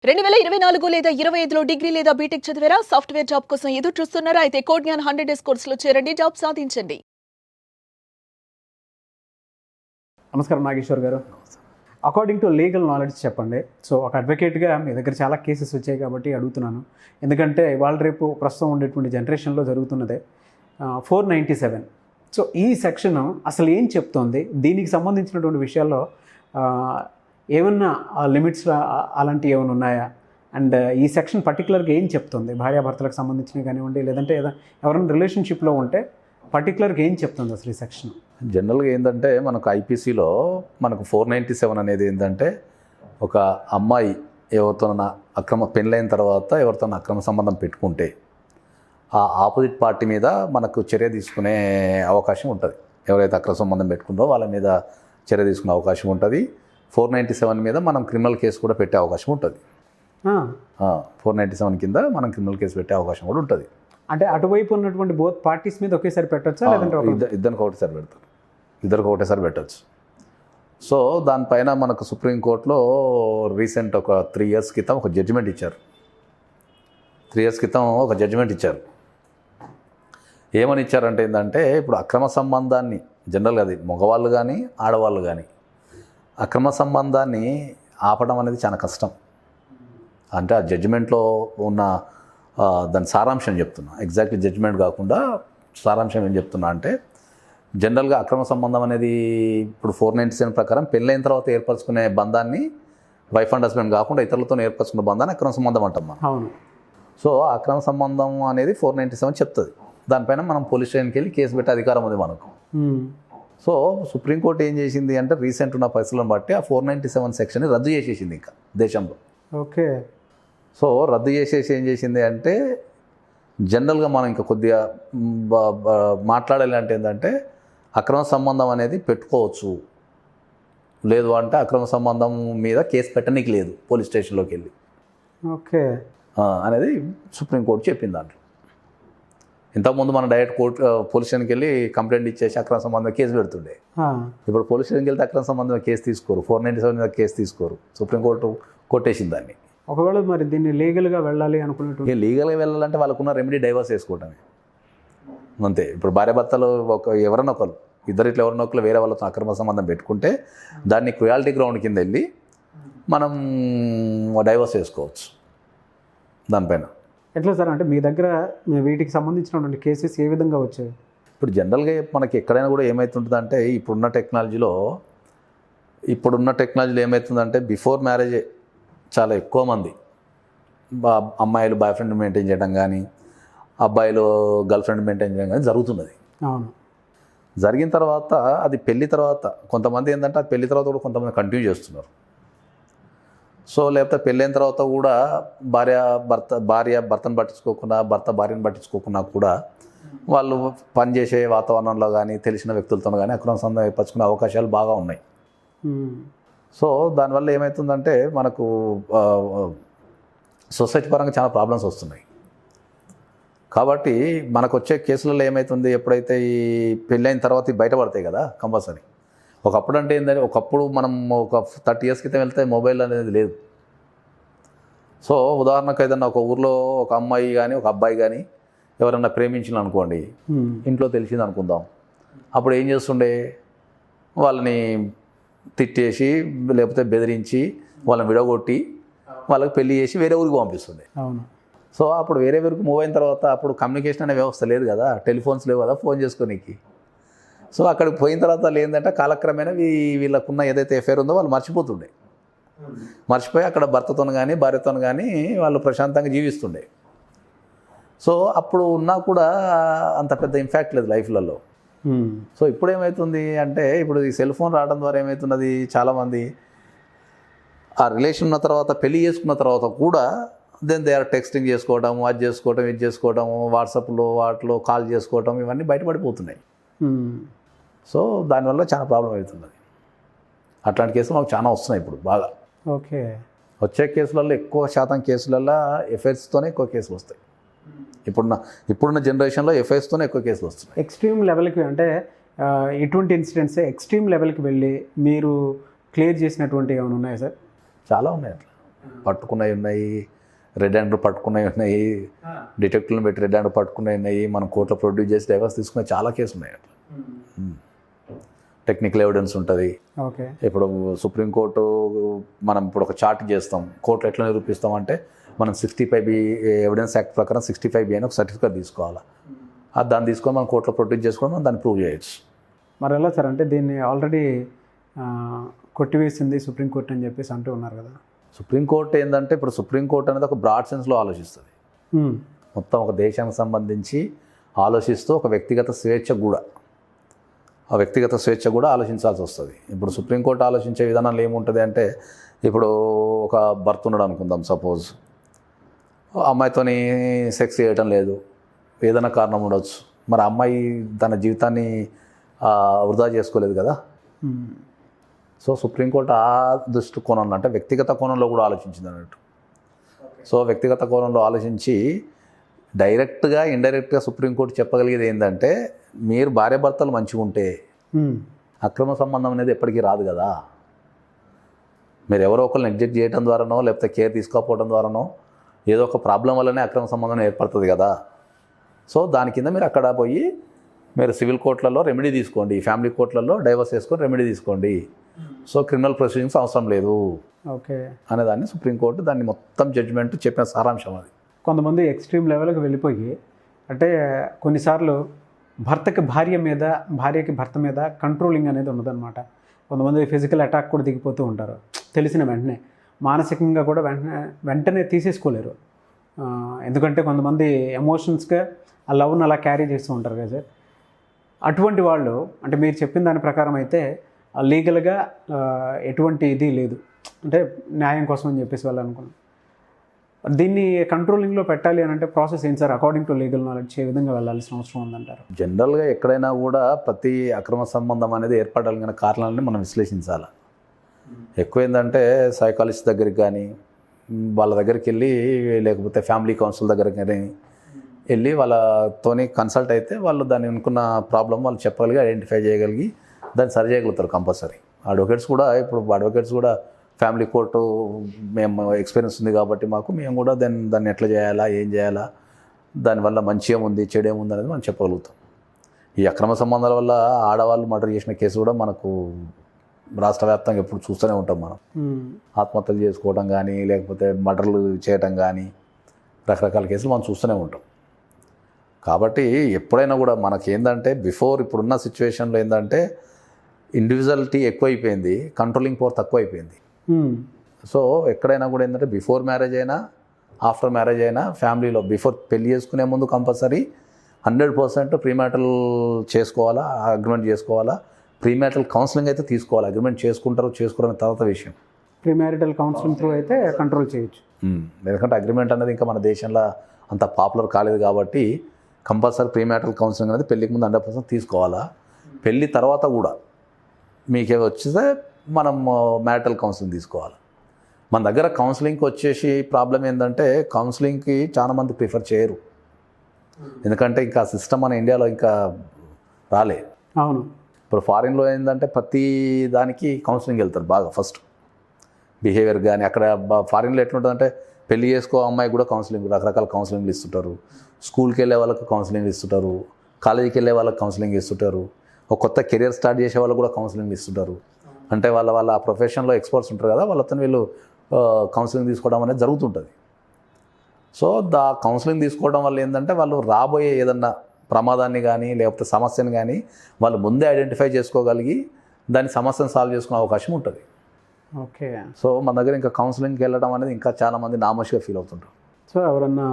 2024 లేదా 25లో డిగ్రీ లేదా బీటెక్ చదివారా? సాఫ్ట్‌వేర్ జాబ్ కోసం ఎదురు చూస్తున్నారా? అయితే కోడ్ జ్ఞాన్ 100 డేస్ కోర్సులో చేరండి, జాబ్ సాధించండి. నమస్కారం నాగేశ్వర్ గారు. అకార్డింగ్ టు లీగల్ నాలెడ్జ్ చెప్పండి. సో ఒక అడ్వకేట్గా మీ దగ్గర చాలా కేసెస్ వచ్చాయి కాబట్టి అడుగుతున్నాను. ఎందుకంటే ఇవాళ రేపు ప్రస్తుతం ఉండేటువంటి జనరేషన్లో జరుగుతున్నదే 497. సో ఈ సెక్షన్ అసలు ఏం చెప్తోంది? దీనికి సంబంధించినటువంటి విషయాల్లో ఏమన్నా లిమిట్స్ అలాంటివి ఏమైనా ఉన్నాయా? అండ్ ఈ సెక్షన్ పర్టికులర్గా ఏం చెప్తుంది? భార్యాభర్తలకు సంబంధించినవి కానివ్వండి, లేదంటే ఎవరైనా రిలేషన్షిప్లో ఉంటే పర్టికులర్గా ఏం చెప్తుంది అసలు ఈ సెక్షన్? జనరల్గా ఏంటంటే మనకు ఐపీసీలో మనకు 497 అనేది ఏంటంటే ఒక అమ్మాయి ఎవరితోనైనా పెళ్ళైన తర్వాత ఎవరితోనైనా అక్రమ సంబంధం పెట్టుకుంటే ఆ ఆపోజిట్ పార్టీ మీద మనకు చర్య తీసుకునే అవకాశం ఉంటుంది. ఎవరైతే అక్రమ సంబంధం పెట్టుకుందో వాళ్ళ మీద చర్య తీసుకునే అవకాశం ఉంటుంది. 497 మీద మనం క్రిమినల్ కేసు కూడా పెట్టే అవకాశం ఉంటుంది. 497 కింద మనం క్రిమినల్ కేసు పెట్టే అవకాశం కూడా ఉంటుంది. అంటే అటువైపు ఉన్నటువంటి బోత్ పార్టీస్ మీద ఒకేసారి పెట్టచ్చా, లేదంటే ఇద్దరికి ఒకటేసారి పెడతారు, ఇద్దరికి ఒకటేసారి పెట్టచ్చు. సో దానిపైన మనకు సుప్రీంకోర్టులో రీసెంట్ ఒక 3 years క్రితం ఒక జడ్జిమెంట్ ఇచ్చారు. 3 years క్రితం ఒక జడ్జిమెంట్ ఇచ్చారు. ఏమని ఇచ్చారంటే ఏంటంటే ఇప్పుడు అక్రమ సంబంధాన్ని జనరల్గా అది మగవాళ్ళు కానీ ఆడవాళ్ళు కానీ అక్రమ సంబంధాన్ని ఆపడం అనేది చాలా కష్టం. అంటే ఆ జడ్జిమెంట్లో ఉన్న దాని సారాంశం చెప్తున్నా, ఎగ్జాక్ట్లీ జడ్జిమెంట్ కాకుండా సారాంశం ఏం చెప్తున్నా అంటే జనరల్గా అక్రమ సంబంధం అనేది ఇప్పుడు 497 ప్రకారం పెళ్ళైన తర్వాత ఏర్పరచుకునే బంధాన్ని వైఫ్ అండ్ హస్బెండ్ కాకుండా ఇతరులతో ఏర్పరచుకునే బంధాన్ని అక్రమ సంబంధం అంటాం మనం. అవును. సో అక్రమ సంబంధం అనేది 497 చెప్తుంది. దానిపైన మనం పోలీస్ స్టేషన్కి వెళ్ళి కేసు పెట్టే అధికారం ఉంది మనకు. సో సుప్రీంకోర్టు ఏం చేసింది అంటే రీసెంట్ ఉన్న పరిస్థితులను బట్టి ఆ 497 సెక్షన్ని రద్దు చేసేసింది ఇంకా దేశంలో. ఓకే. సో రద్దు చేసేసి ఏం చేసింది అంటే జనరల్గా మనం ఇంకా కొద్దిగా మాట్లాడాలి అంటే ఏంటంటే అక్రమ సంబంధం అనేది పెట్టుకోవచ్చు, లేదు అంటే అక్రమ సంబంధం మీద కేసు పెట్టడానికి లేదు పోలీస్ స్టేషన్లోకి వెళ్ళి. ఓకే. అనేది సుప్రీంకోర్టు చెప్పింది దాంట్లో. ఇంతకుముందు మనం డైరెక్ట్ పోలీస్ స్టేషన్కి వెళ్ళి కంప్లైంట్ ఇచ్చేసి అక్రమ సంబంధం కేసు పెడుతుండే. ఇప్పుడు పోలీస్ స్టేషన్కి వెళ్తే అక్రమ సంబంధం కేసు తీసుకోరు, 497 మీద కేసు తీసుకోరు. సుప్రీంకోర్టు కొట్టేసింది దాన్ని. ఒకవేళ మరి దీన్ని లీగల్గా వెళ్ళాలి అనుకున్నట్టు లీగల్గా వెళ్ళాలంటే వాళ్ళకున్న రెమెడీ డైవర్స్ వేసుకోవటమే అంతే. ఇప్పుడు భార్యాభర్తలు ఎవరైనా ఒకరు ఇట్లా ఎవరైనా ఒకరు వేరే వాళ్ళతో అక్రమ సంబంధం పెట్టుకుంటే దాన్ని క్రుయాలిటీ గ్రౌండ్ కింద వెళ్ళి మనం డైవర్స్ వేసుకోవచ్చు దానిపైన. ఎట్లా సార్? అంటే మీ దగ్గర వీటికి సంబంధించినటువంటి కేసెస్ ఏ విధంగా వచ్చాయి? ఇప్పుడు జనరల్గా మనకి ఎక్కడైనా కూడా ఏమవుతుంటుంది అంటే ఇప్పుడున్న టెక్నాలజీలో ఏమవుతుందంటే బిఫోర్ మ్యారేజే చాలా ఎక్కువ మంది అమ్మాయిలు బాయ్ ఫ్రెండ్ మెయింటైన్ చేయడం కానీ అబ్బాయిలు గర్ల్ ఫ్రెండ్ మెయింటైన్ చేయడం కానీ జరుగుతున్నది. అవును. జరిగిన తర్వాత అది పెళ్లి తర్వాత కొంతమంది ఏంటంటే అది పెళ్లి తర్వాత కూడా కొంతమంది కంటిన్యూ చేస్తున్నారు. సో లేకపోతే పెళ్ళైన తర్వాత కూడా భార్య భర్తను పట్టించుకోకుండా భర్త భార్యను పట్టించుకోకుండా కూడా వాళ్ళు పనిచేసే వాతావరణంలో కానీ తెలిసిన వ్యక్తులతో కానీ అక్రమ సంబంధం ఏర్పరచుకునే అవకాశాలు బాగా ఉన్నాయి. సో దానివల్ల ఏమవుతుందంటే మనకు సొసైటీ పరంగా చాలా ప్రాబ్లమ్స్ వస్తున్నాయి. కాబట్టి మనకు వచ్చే కేసులలో ఏమవుతుంది, ఎప్పుడైతే ఈ పెళ్ళైన తర్వాత బయటపడతాయి కదా కంపల్సరీ. ఒకప్పుడు అంటే ఏంటంటే ఒకప్పుడు మనం ఒక 30 years క్రితం వెళ్తే మొబైల్ అనేది లేదు. సో ఉదాహరణకు ఏదన్నా ఒక ఊర్లో ఒక అమ్మాయి కానీ ఒక అబ్బాయి కానీ ఎవరన్నా ప్రేమించిన అనుకోండి, ఇంట్లో తెలిసింది అనుకుందాం, అప్పుడు ఏం చేస్తుండే వాళ్ళని తిట్టేసి లేకపోతే బెదిరించి వాళ్ళని విడగొట్టి వాళ్ళకి పెళ్లి చేసి వేరే ఊరికి పంపిస్తుండే. అవును. సో అప్పుడు వేరే ఊరికి మూవ్ అయిన తర్వాత అప్పుడు కమ్యూనికేషన్ అనే వ్యవస్థ లేదు కదా, టెలిఫోన్స్ లేవు కదా ఫోన్ చేసుకోనికి. సో అక్కడికి పోయిన తర్వాత ఏంటంటే కాలక్రమేణా వీళ్ళకున్న ఏదైతే ఎఫైర్ ఉందో వాళ్ళు మర్చిపోయి అక్కడ భర్తతో కానీ భార్యతో కానీ వాళ్ళు ప్రశాంతంగా జీవిస్తుండే. సో అప్పుడు ఉన్నా కూడా అంత పెద్ద ఇంపాక్ట్ లేదు లైఫ్లలో. సో ఇప్పుడు ఏమవుతుంది అంటే ఇప్పుడు ఈ సెల్ ఫోన్ రావడం ద్వారా ఏమవుతున్నది, చాలామంది ఆ రిలేషన్ ఉన్న తర్వాత పెళ్లి చేసుకున్న తర్వాత కూడా దే ఆర్ టెక్స్టింగ్ చేసుకోవడం, అది చేసుకోవడం, ఇది చేసుకోవడం, వాట్సాప్లో వాటిలో కాల్ చేసుకోవడం, ఇవన్నీ బయటపడిపోతున్నాయి. సో దానివల్ల చాలా ప్రాబ్లం అవుతున్నది. అట్లాంటి కేసులు మాకు చాలా వస్తున్నాయి ఇప్పుడు బాగా. ఓకే. వచ్చే కేసులలో ఎక్కువ శాతం కేసులలో ఎఫ్ఐఆర్స్తోనే ఎక్కువ కేసులు వస్తాయి. ఇప్పుడున్న జనరేషన్లో ఎఫ్ఐఆర్స్తోనే ఎక్కువ కేసులు వస్తున్నాయి. ఎక్స్ట్రీమ్ లెవెల్కి అంటే ఇటువంటి ఇన్సిడెంట్స్ ఎక్స్ట్రీమ్ లెవెల్కి వెళ్ళి మీరు క్లియర్ చేసినటువంటి ఏమైనా ఉన్నాయా సార్? చాలా ఉన్నాయి అట్లా. పట్టుకున్నవి ఉన్నాయి, రెడ్ హ్యాండ్ పట్టుకున్నవి ఉన్నాయి, డిటెక్టివ్లను పెట్టి రెడ్ హ్యాండ్ పట్టుకున్నవి ఉన్నాయి, మనం కోర్టులో ప్రొడ్యూస్ చేసి డైవర్స్ తీసుకునే చాలా కేసులు ఉన్నాయి అట్లా. టెక్నికల్ ఎవిడెన్స్ ఉంటుంది. ఓకే. ఇప్పుడు సుప్రీంకోర్టు మనం ఇప్పుడు ఒక చార్ట్ చేస్తాం, కోర్టులో ఎట్లా నిరూపిస్తాం అంటే మనం 65B ఎవిడెన్స్ యాక్ట్ ప్రకారం 65B అని ఒక సర్టిఫికేట్ తీసుకోవాలి. దాన్ని తీసుకొని మనం కోర్టులో ప్రొడ్యూస్ చేసుకొని మనం దాన్ని ప్రూవ్ చేయొచ్చు. మరి ఎలా సార్, అంటే దీన్ని ఆల్రెడీ కొట్టివేసింది సుప్రీంకోర్టు అని చెప్పేసి అంటూ ఉన్నారు కదా. సుప్రీంకోర్టు ఏంటంటే ఇప్పుడు సుప్రీంకోర్టు అనేది ఒక బ్రాడ్ సెన్స్లో ఆలోచిస్తుంది. మొత్తం ఒక దేశానికి సంబంధించి ఆలోచిస్తూ ఒక వ్యక్తిగత స్వేచ్ఛ కూడా ఆలోచించాల్సి వస్తుంది. ఇప్పుడు సుప్రీంకోర్టు ఆలోచించే విధానంలో ఏముంటుంది అంటే, ఇప్పుడు ఒక భర్త ఉన్నాడు అనుకుందాం, సపోజ్ అమ్మాయితోని సెక్స్ చేయటం లేదు, ఏదైనా కారణం ఉండొచ్చు, మరి అమ్మాయి తన జీవితాన్ని వృధా చేసుకోలేదు కదా. సో సుప్రీంకోర్టు ఆ దృష్టి కోణంలో అంటే వ్యక్తిగత కోణంలో కూడా ఆలోచించింది అన్నట్టు. సో వ్యక్తిగత కోణంలో ఆలోచించి డైరెక్ట్గా ఇండైరెక్ట్గా సుప్రీంకోర్టు చెప్పగలిగేది ఏంటంటే, మీరు భార్యాభర్తలు మంచిగా ఉంటే అక్రమ సంబంధం అనేది ఎప్పటికీ రాదు కదా. మీరు ఎవరో ఒకరు నెగ్లెక్ట్ చేయడం ద్వారానో లేకపోతే కేర్ తీసుకోకపోవడం ద్వారానో ఏదో ఒక ప్రాబ్లం వల్లనే అక్రమ సంబంధం ఏర్పడుతుంది కదా. సో దాని కింద మీరు అక్కడ పోయి మీరు సివిల్ కోర్టులలో రెమెడీ తీసుకోండి, ఫ్యామిలీ కోర్టులలో డైవర్స్ చేసుకొని రెమెడీ తీసుకోండి. సో క్రిమినల్ ప్రొసీడింగ్స్ అవసరం లేదు ఓకే అనేదాన్ని సుప్రీంకోర్టు దాన్ని మొత్తం జడ్జిమెంట్ చెప్పిన సారాంశం అది. కొంతమంది ఎక్స్ట్రీమ్ లెవెల్కి వెళ్ళిపోయి, అంటే కొన్నిసార్లు భర్తకి భార్య మీద, భార్యకి భర్త మీద కంట్రోలింగ్ అనేది ఉండదన్నమాట. కొంతమంది ఫిజికల్ అటాక్ కూడా దిగిపోతూ ఉంటారు తెలిసిన వెంటనే. మానసికంగా కూడా వెంటనే తీసేసుకోలేరు. ఎందుకంటే కొంతమంది ఎమోషన్స్గా ఆ లవ్ను అలా క్యారీ చేస్తూ ఉంటారు కదా సార్. అటువంటి వాళ్ళు, అంటే మీరు చెప్పిన దాని ప్రకారం అయితే లీగల్గా ఎటువంటి ఇది లేదు, అంటే న్యాయం కోసం అని చెప్పేసి వెళ్ళాలనుకున్నాను. దీన్ని కంట్రోలింగ్లో పెట్టాలి అని అంటే ప్రాసెస్ ఏంటి sir? According to legal knowledge ఏ విధంగా వెళ్ళాల్సిన అవసరం ఉందంటారు? జనరల్గా ఎక్కడైనా కూడా ప్రతి అక్రమ సంబంధం అనేది ఏర్పడాలిగిన కారణాలని మనం విశ్లేషించాలి. ఎక్కువ ఏంటంటే సైకాలజిస్ట్ దగ్గరికి కానీ వాళ్ళ దగ్గరికి వెళ్ళి, లేకపోతే ఫ్యామిలీ కౌన్సిల్ దగ్గరికి కానీ వెళ్ళి వాళ్ళతోని కన్సల్ట్ అయితే వాళ్ళు దాన్ని అనుకున్న ప్రాబ్లం వాళ్ళు చెప్పగలిగి ఐడెంటిఫై చేయగలిగి దాన్ని సరి చేయగలుగుతారు కంపల్సరీ. అడ్వకేట్స్ కూడా ఫ్యామిలీ కోర్టు మేము ఎక్స్పీరియన్స్ ఉంది కాబట్టి మేము కూడా దాన్ని ఎట్లా చేయాలా, ఏం చేయాలా, దానివల్ల మంచి ఏముంది చెడు ఏముంది అనేది మనం చెప్పగలుగుతాం. ఈ అక్రమ సంబంధాల వల్ల ఆడవాళ్ళు మర్డర్ చేసిన కేసు కూడా మనకు రాష్ట్ర వ్యాప్తంగా ఎప్పుడు చూస్తూనే ఉంటాం. మనం ఆత్మహత్యలు చేసుకోవడం కానీ లేకపోతే మర్డర్లు చేయటం కానీ రకరకాల కేసులు మనం చూస్తూనే ఉంటాం. కాబట్టి ఎప్పుడైనా కూడా మనకేందంటే ఇప్పుడున్న సిచ్యువేషన్లో ఏంటంటే ఇండివిజువాలిటీ ఎక్కువైపోయింది, కంట్రోలింగ్ పవర్ తక్కువైపోయింది. సో ఎక్కడైనా కూడా ఏంటంటే బిఫోర్ మ్యారేజ్ అయినా ఆఫ్టర్ మ్యారేజ్ అయినా ఫ్యామిలీలో పెళ్లి చేసుకునే ముందు కంపల్సరీ 100% ప్రీమ్యాటల్ చేసుకోవాలా, అగ్రిమెంట్ చేసుకోవాలా. ప్రీమ్యాటల్ కౌన్సిలింగ్ అయితే తీసుకోవాలి. అగ్రిమెంట్ చేసుకోరని తర్వాత విషయం. ప్రీమ్యారిటల్ కౌన్సిలింగ్ త్రూ అయితే కంట్రోల్ చేయొచ్చు. ఎందుకంటే అగ్రిమెంట్ అనేది ఇంకా మన దేశంలో అంత పాపులర్ కాలేదు కాబట్టి కంపల్సరీ ప్రీమ్యాటల్ కౌన్సిలింగ్ అనేది పెళ్ళికి ముందు 100% తీసుకోవాలా. పెళ్ళి తర్వాత కూడా మీకే వచ్చితే మనం మ్యారిటల్ కౌన్సిలింగ్ తీసుకోవాలి. మన దగ్గర కౌన్సిలింగ్కి వచ్చేసి ప్రాబ్లం ఏంటంటే కౌన్సిలింగ్కి చాలామంది ప్రిఫర్ చేయరు. ఎందుకంటే ఇంకా సిస్టమ్ మన ఇండియాలో ఇంకా రాలే. అవును. ఇప్పుడు ఫారిన్లో ఏంటంటే ప్రతి దానికి కౌన్సిలింగ్ వెళ్తారు బాగా. ఫస్ట్ బిహేవియర్ కానీ అక్కడ ఫారిన్లో ఎట్లుంటుందంటే పెళ్లి చేసుకో అమ్మాయి కూడా కౌన్సిలింగ్, రకరకాల కౌన్సిలింగ్లు ఇస్తుంటారు. స్కూల్కి వెళ్ళే వాళ్ళకి కౌన్సిలింగ్ ఇస్తుంటారు, కాలేజీకి వెళ్ళే వాళ్ళకి కౌన్సిలింగ్ ఇస్తుంటారు, ఒక కొత్త కెరియర్ స్టార్ట్ చేసే వాళ్ళకి కూడా కౌన్సిలింగ్ ఇస్తుంటారు. అంటే వాళ్ళ ప్రొఫెషన్లో ఎక్స్పర్ట్స్ ఉంటారు కదా, వాళ్ళతో వీళ్ళు కౌన్సిలింగ్ తీసుకోవడం అనేది జరుగుతుంటుంది. సో కౌన్సిలింగ్ తీసుకోవడం వల్ల ఏంటంటే వాళ్ళు రాబోయే ఏదన్నా ప్రమాదాన్ని కానీ లేకపోతే సమస్యను కానీ వాళ్ళు ముందే ఐడెంటిఫై చేసుకోగలిగి దాని సమస్యను సాల్వ్ చేసుకునే అవకాశం ఉంటుంది. ఓకే. సో మన దగ్గర ఇంకా కౌన్సిలింగ్కి వెళ్ళడం అనేది ఇంకా చాలామంది నామోషిగా ఫీల్ అవుతుంటారు. సో ఎవరన్నా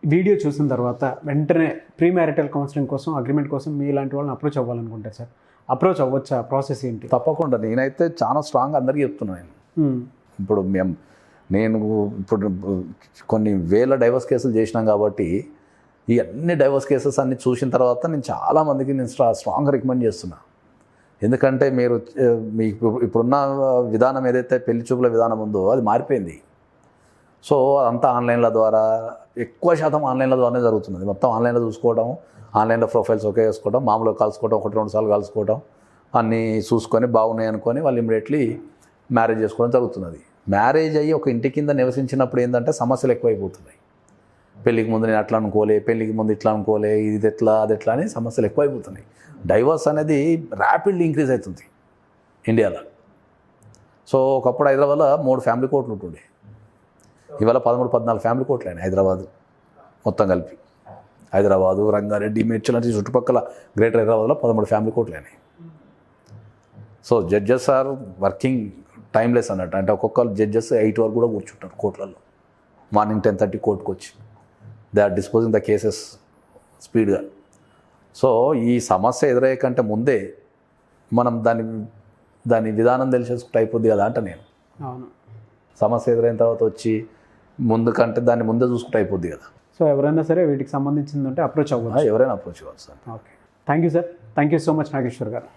వీడియో చూసిన తర్వాత వెంటనే ప్రీ మ్యారిటల్ కౌన్సిలింగ్ కోసం, అగ్రిమెంట్ కోసం మీలాంటి వాళ్ళని అప్రోచ్ అవ్వాలనుకుంటారు సార్, అప్రోచ్ అవ్వచ్చా? ప్రాసెస్ ఏంటి? తప్పకుండా. నేనైతే చాలా స్ట్రాంగ్ అందరికీ చెప్తున్నాను. ఇప్పుడు నేను కొన్ని వేల డైవర్స్ కేసులు చేసినాం కాబట్టి ఈ అన్ని డైవర్స్ కేసెస్ అన్ని చూసిన తర్వాత నేను చాలామందికి స్ట్రాంగ్గా రికమెండ్ చేస్తున్నా. ఎందుకంటే మీకు ఇప్పుడున్న విధానం ఏదైతే పెళ్లి చూపుల విధానం ఉందో అది మారిపోయింది. సో అదంతా ఆన్లైన్ల ద్వారా, ఎక్కువ శాతం ఆన్లైన్ల ద్వారానే జరుగుతున్నది. మొత్తం ఆన్లైన్లో చూసుకోవడం, ఆన్లైన్లో ప్రొఫైల్స్ ఓకే చేసుకోవడం, మామూలుగా కలుసుకోవడం, 1-2 సార్లు కలుసుకోవడం, అన్నీ చూసుకొని బాగున్నాయి అనుకొని వాళ్ళు ఇమ్మీడియట్లీ మ్యారేజ్ చేసుకోవడం జరుగుతున్నది. మ్యారేజ్ అయ్యి ఒక ఇంటి కింద నివసించినప్పుడు ఏంటంటే సమస్యలు ఎక్కువైపోతున్నాయి. పెళ్ళికి ముందు నేను అట్లా అనుకోలే, పెళ్ళికి ముందు ఇట్లా అనుకోలే, ఇది ఎట్లా అది ఎట్లా అని సమస్యలు ఎక్కువైపోతున్నాయి. డైవర్స్ అనేది ర్యాపిడ్లీ ఇంక్రీజ్ అవుతుంది ఇండియాలో. సో ఒకప్పుడు హైదరాబాద్లో 3 ఫ్యామిలీ కోర్టులు ఉంటుండే, ఇవాళ 13-14 ఫ్యామిలీ కోర్టులు అయినాయి హైదరాబాద్ మొత్తం కలిపి. హైదరాబాదు, రంగారెడ్డి, మేడ్చల్ లాంటి చుట్టుపక్కల గ్రేటర్ హైదరాబాద్లో 13 ఫ్యామిలీ కోర్టులు అయినాయి. So judges are working timeless అన్నట్టు. అంటే ఒక్కొక్క జడ్జెస్ 8 వరకు కూడా కూర్చుంటారు కోర్టులలో. మార్నింగ్ 10:30 కోర్టుకు వచ్చి they are disposing the cases స్పీడ్గా. సో ఈ సమస్య ఎదురయ్యే కంటే ముందే మనం దాని విధానం తెలిసేసుకుంటే అయిపోద్ది కదా అంట నేను. అవును. సమస్య ఎదురైన తర్వాత వచ్చి ముందు కంటే దాన్ని ముందే చూసుకుంటే అయిపోద్ది కదా. సో ఎవరైనా సరే వీటికి సంబంధించిందంటే అప్రోచ్ అవ్వచ్చు, ఎవరైనా అప్రోచ్ కావచ్చు sir. Okay, thank you sir, thank you so much Nageshwar గారు.